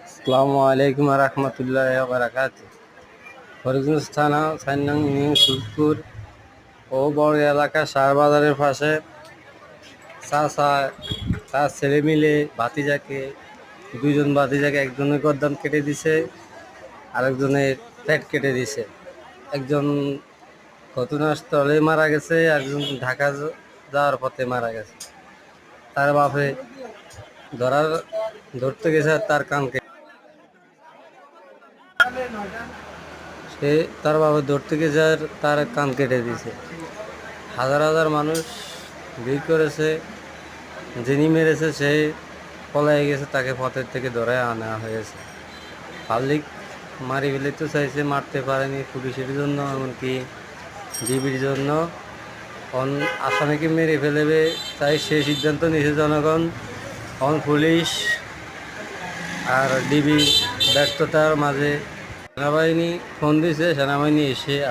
আসসালামু আলাইকুম রহমতুল্লাহ বারাকাত। হরিগঞ্জ থানা ৪ নং ইউনিয়ন সুদপুর ও বড় এলাকা শাহ বাজারের পাশে চাচা তার ছেলে মিলে ভাতিজাকে দুইজন ভাতিজাকে একজনের গর্দান কেটে দিছে, আরেকজনের পেট কেটে দিছে। একজন ঘটনাস্থলে মারা গেছে, একজন ঢাকা যাওয়ার পথে মারা গেছে। তার বাপে ধরার ধরতে গেছে, তার কান সে তার বাবা ধরতে গিয়ে তার কান কেটে দিয়েছে। হাজার হাজার মানুষ ভিড় করেছে। যিনি মেরেছে সে পলায় গেছে, তাকে পথের থেকে ধরে আনা হয়েছে। পাবলিক মারি ফেলে তো চাইছে, মারতে পারেনি পুলিশের জন্য, এমনকি ডিবির জন্য। আসামিকে মেরে ফেলবে তাই সে সিদ্ধান্ত নিয়েছে জনগণ। পুলিশ আর ডিবি ব্যর্থতার মাঝে সেনাবাহিনী ফোন দিয়েছে, সেনাবাহিনী এসে